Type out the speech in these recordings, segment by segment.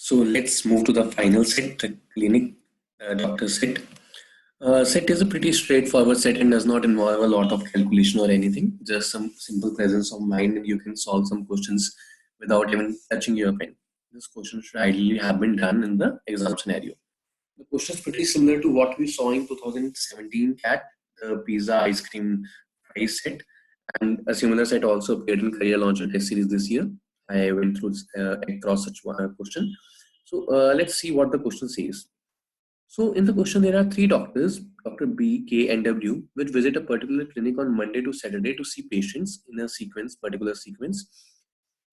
So let's move to the final set, the clinic doctor set. Set is a pretty straightforward set and does not involve a lot of calculation or anything, just some simple presence of mind, and you can solve some questions without even touching your pen. This question should ideally have been done in the exam scenario. The question is pretty similar to what we saw in 2017 CAT, the pizza ice cream price set, and a similar set also appeared in Career Launcher Test Series this year. I went through across such one question. So let's see what the question says. So in the question, there are three doctors, Dr. B, K, and W, which visit a particular clinic on Monday to Saturday to see patients in a particular sequence.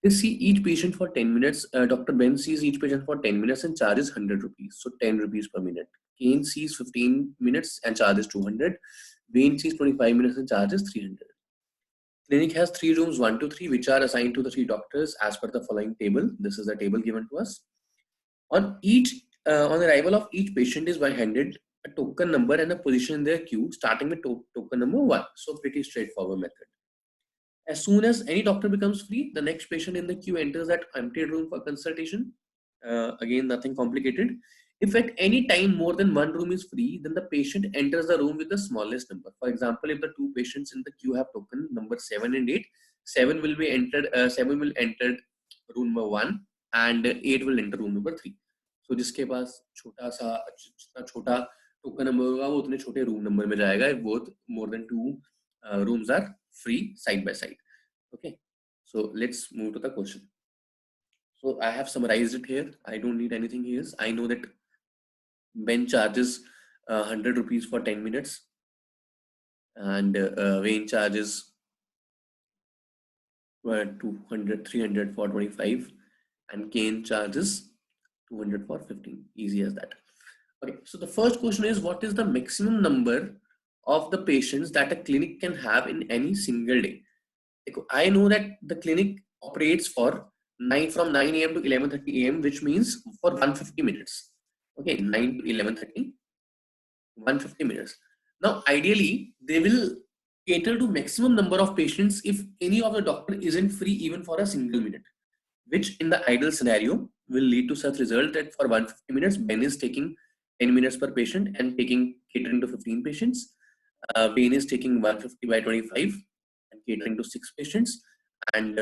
They see each patient for 10 minutes. Dr. Ben sees each patient for 10 minutes and charges 100 rupees, so 10 rupees per minute. Kane sees 15 minutes and charges 200. Wayne sees 25 minutes and charges 300. Clinic has 3 rooms 1 to 3, which are assigned to the 3 doctors as per the following table. This is the table given to us. On arrival of each patient is handed a token number and a position in their queue, starting with token number 1. So pretty straightforward method. As soon as any doctor becomes free, the next patient in the queue enters that empty room for consultation. Again, nothing complicated. If at any time more than one room is free, then the patient enters the room with the smallest number. For example, if the 2 patients in the queue have token number 7 and 8, 7 will enter room number 1 and 8 will enter room number 3. So जिसके पास जितना छोटा token number होगा वो उतने छोटे room number में जाएगा if both more than 2 rooms are free side by side. Okay, so let's move to the question. So I have summarized it here. I don't need anything here. I know that Ben charges 100 rupees for 10 minutes and Wayne charges 200, 300 for 25 and Kane charges 200 for 15. Easy as that. Okay, so the first question is, what is the maximum number of the patients that a clinic can have in any single day? I know that the clinic operates for from 9 a.m. to 11:30 a.m., which means for 150 minutes. Okay, 9 to 11:30, 150 minutes. Now, ideally, they will cater to maximum number of patients if any of the doctor isn't free even for a single minute, which in the ideal scenario will lead to such result that for 150 minutes, Ben is taking 10 minutes per patient and catering to 15 patients. Wayne is taking 150 by 25 and catering to 6 patients, and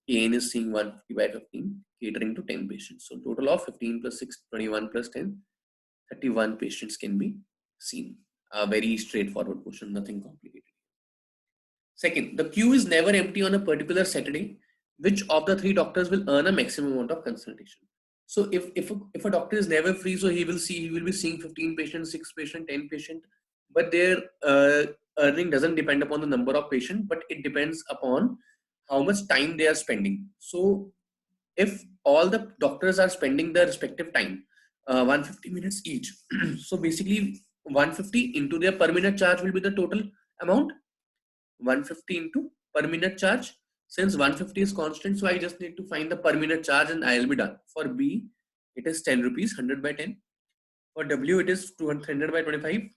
Kane is seeing 150 by 15 catering to 10 patients. So total of 15 plus 6, 21 plus 10, 31 patients can be seen. A very straightforward question, nothing complicated. Second, the queue is never empty on a particular Saturday. Which of the 3 doctors will earn a maximum amount of consultation? So if a doctor is never free, so he will be seeing 15 patients, 6 patients, 10 patients, but their earning doesn't depend upon the number of patients, but it depends upon how much time they are spending. So if all the doctors are spending their respective time, 150 minutes each, so basically 150 into their per minute charge will be the total amount. 150 into per minute charge. Since 150 is constant, so I just need to find the per minute charge and I'll be done. For B, it is 10 rupees, 100 by 10. For W, it is 200 by 25,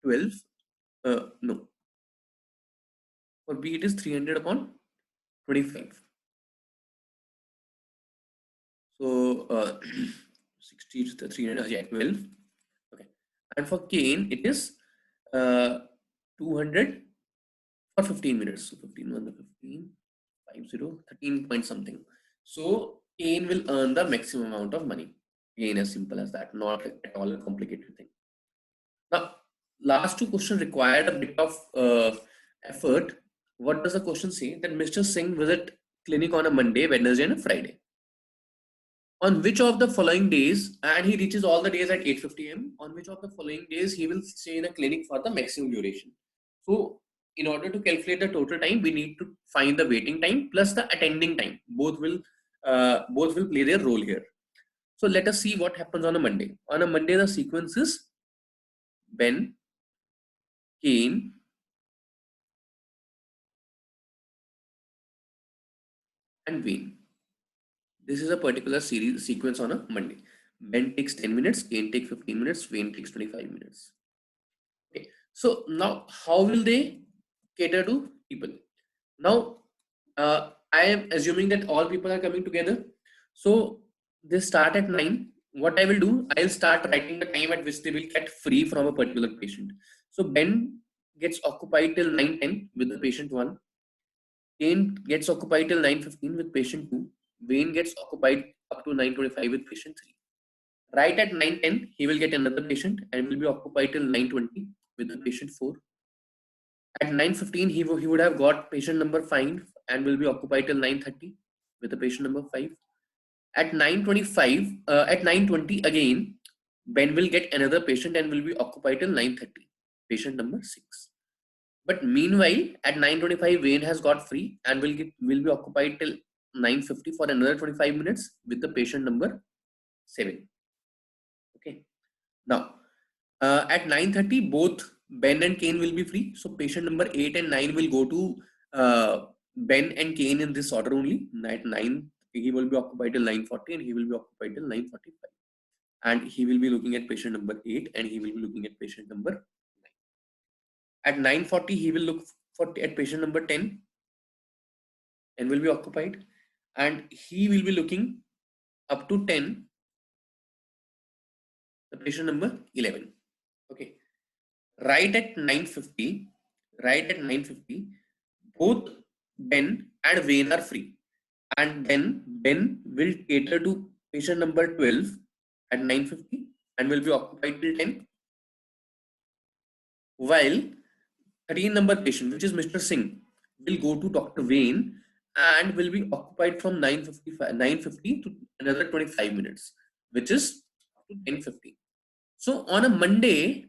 12. No. For B, it is 300 upon 25. So 60 to 300, yeah, 12. Okay. And for Kane, it is 200 for 15 minutes. So 15 on the 15. 13 point something. So Kane will earn the maximum amount of money. Again, as simple as that, not at all a complicated thing. Now, last 2 questions required a bit of effort. What does the question say? That Mr. Singh visit clinic on a Monday, Wednesday, and a Friday. On which of the following days, and he reaches all the days at 8:50 a.m. On which of the following days he will stay in a clinic for the maximum duration? So in order to calculate the total time, we need to find the waiting time plus the attending time. Both will play their role here. So let us see what happens on a Monday. On a Monday, the sequence is Ben, Kane, and Wayne. This is a particular sequence on a Monday. Ben takes 10 minutes, Kane takes 15 minutes, Wayne takes 25 minutes. Okay. So now how will they cater to people? Now I am assuming that all people are coming together. So they start at 9. What I will do, I'll start writing the time at which they will get free from a particular patient. So Ben gets occupied till 9:10 with the patient 1. Kane gets occupied till 9:15 with patient 2. Wayne gets occupied up to 9:25 with patient 3. Right at 9:10, he will get another patient and will be occupied till 9:20 with the patient 4. At 9:15, he would have got patient number 5 and will be occupied till 9:30 with the patient number 5. At 9:25, at 9:20 again, Ben will get another patient and will be occupied till 9:30, patient number 6. But meanwhile, at 9:25, Wayne has got free and will be occupied till 9:50 for another 25 minutes with the patient number 7. Okay. Now, at 9:30, both Ben and Kane will be free. So patient number 8 and 9 will go to Ben and Kane in this order only. At 9, he will be occupied till 9:40 and he will be occupied till 9:45. And he will be looking at patient number 8 and he will be looking at patient number 9. At 9:40, he will look at patient number 10 and will be occupied. And he will be looking up to 10, the patient number 11. Okay. Right at 9:50, both Ben and Wayne are free. And then Ben will cater to patient number 12 at 9:50 and will be occupied till 10. While 13 number patient, which is Mr. Singh, will go to Dr. Wayne and will be occupied from 9:50 to another 25 minutes, which is to 10:50. So on a Monday,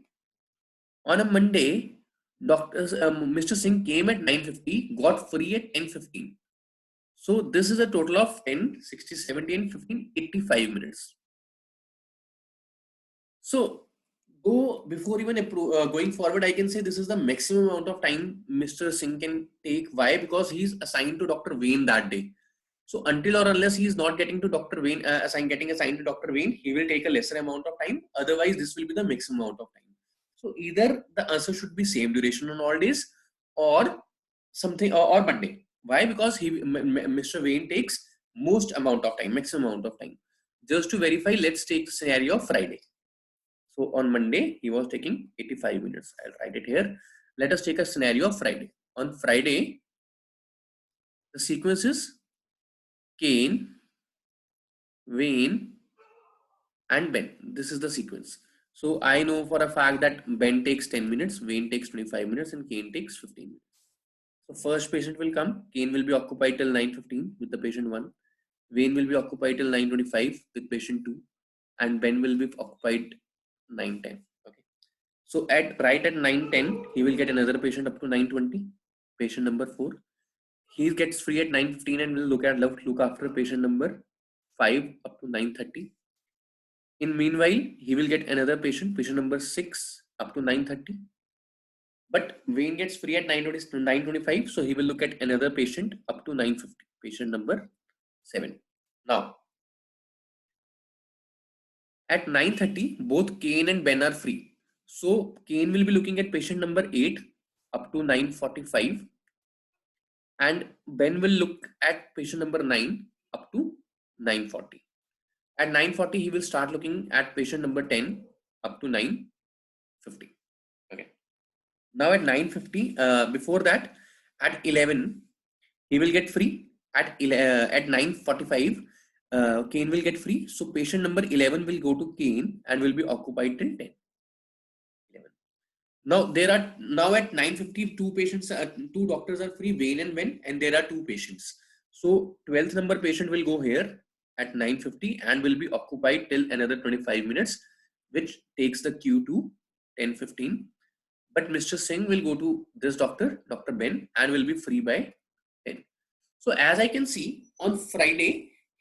Mr. Singh came at 9:50, got free at 10:15. So this is a total of 10, 60, 70, and 15, 85 minutes. So before even going forward, I can say this is the maximum amount of time Mr. Singh can take. Why? Because he's assigned to Dr. Wayne that day. So until or unless he is not getting to Dr. Wayne, getting assigned to Dr. Wayne, he will take a lesser amount of time. Otherwise, this will be the maximum amount of time. So either the answer should be same duration on all days or something or Monday. Why? Because Mr. Wayne takes most amount of time, maximum amount of time. Just to verify, let's take the scenario of Friday. So on Monday, he was taking 85 minutes. I'll write it here. Let us take a scenario of Friday. On Friday, the sequence is Kane, Wayne, and Ben. This is the sequence. So I know for a fact that Ben takes 10 minutes, Wayne takes 25 minutes, and Kane takes 15 minutes. So first patient will come. Kane will be occupied till 9:15 with the patient 1. Wayne will be occupied till 9:25 with patient 2. And Ben will be occupied 9:10. Okay. So right at 9:10, he will get another patient up to 9:20, patient number 4. He gets free at 9:15 and will look after patient number 5 up to 9:30. In meanwhile, he will get another patient number 6 up to 9:30. But Wayne gets free at 9:25, so he will look at another patient up to 9:50, patient number 7. Now, at 9:30, both Kane and Ben are free. So Kane will be looking at patient number 8 up to 9:45, and Ben will look at patient number 9 up to 9:40. At 9:40, he will start looking at patient number 10 up to 9:50. Okay. Now at 9:50, before that, at 11, he will get free. At 9:45, Kane will get free. So patient number 11 will go to Kane and will be occupied till 10. 11. Now at 9:50, two doctors are free, Wayne and Ben, and there are two patients. So 12th number patient will go here at 9:50 and will be occupied till another 25 minutes, which takes the queue to 10:15. But Mr. Singh will go to this doctor, Dr. Ben, and will be free by 10. So as I can see, on Friday,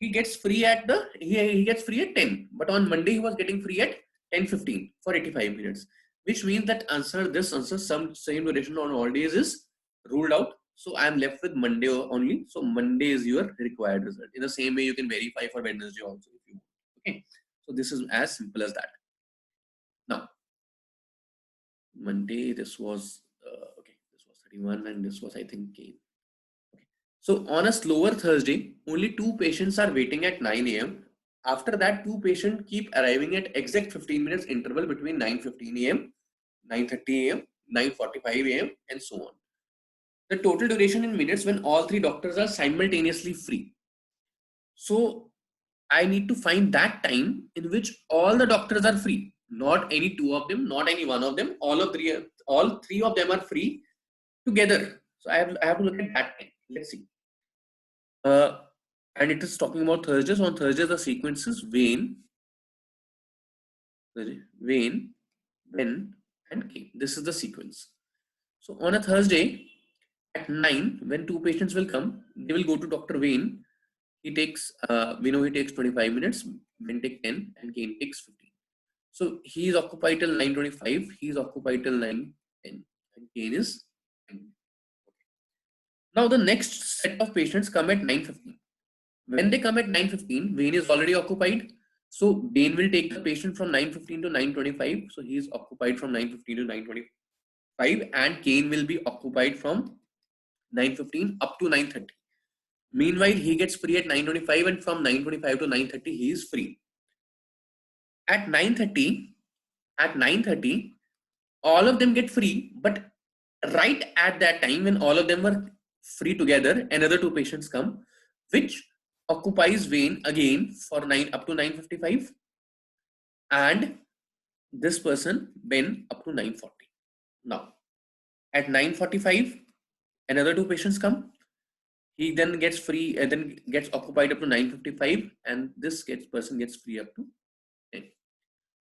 he gets free at 10, but on Monday he was getting free at 10:15 for 85 minutes, which means that this answer, some same duration on all days is ruled out. So I am left with Monday only. So Monday is your required result. In the same way, you can verify for Wednesday also if you want. Okay. So this is as simple as that. Now, Monday, this was 31, and this was, I think, Kane. Okay. So on a slower Thursday, only two patients are waiting at 9 a.m. After that, two patients keep arriving at exact 15 minutes interval between 9:15 a.m., 9:30 a.m., 9:45 a.m., and so on. The total duration in minutes when all three doctors are simultaneously free. So I need to find that time in which all the doctors are free. Not any two of them, not any one of them. All three of them are free together. So I have to look at that time. Let's see. And it is talking about Thursdays. On Thursdays, the sequence is Wayne, Ben, and K. This is the sequence. So on a Thursday at 9, when two patients will come, they will go to Dr. Wayne. He takes, we know he takes 25 minutes, Ben takes 10, and Kane takes 15. So he is occupied till 9:25, he is occupied till 9:10, and Kane is 10. Now the next set of patients come at 9:15. When they come at 9:15, Wayne is already occupied. So Wayne will take the patient from 9:15 to 9:25. So he is occupied from 9:15 to 9:25, and Kane will be occupied from 9:15 up to 9:30. Meanwhile, he gets free at 9:25, and from 9:25 to 9:30, he is free. At 9:30, all of them get free, but right at that time when all of them were free together, another two patients come, which occupies Wayne again for 9 up to 9:55, and this person Ben up to 9:40. Now at 9:45, another two patients come. He then gets free, then gets occupied up to 9:55, and this person gets free up to 10.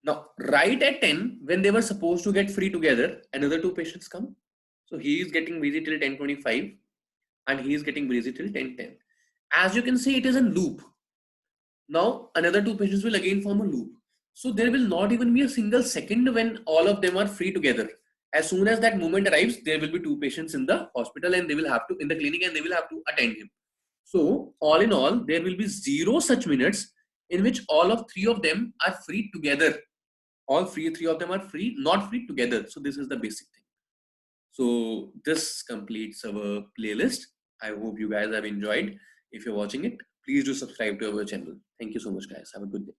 Now, right at 10, when they were supposed to get free together, another two patients come. So he is getting busy till 10:25, and he is getting busy till 10:10. As you can see, it is in loop. Now, another two patients will again form a loop. So there will not even be a single second when all of them are free together. As soon as that moment arrives, there will be two patients in the hospital, and they will have to, in the clinic, and they will have to attend him. So all in all, there will be 0 such minutes in which all of three of them are free together. Three of them are free, not free together. So this is the basic thing. So this completes our playlist. I hope you guys have enjoyed. If you're watching it, please do subscribe to our channel. Thank you so much, guys. Have a good day.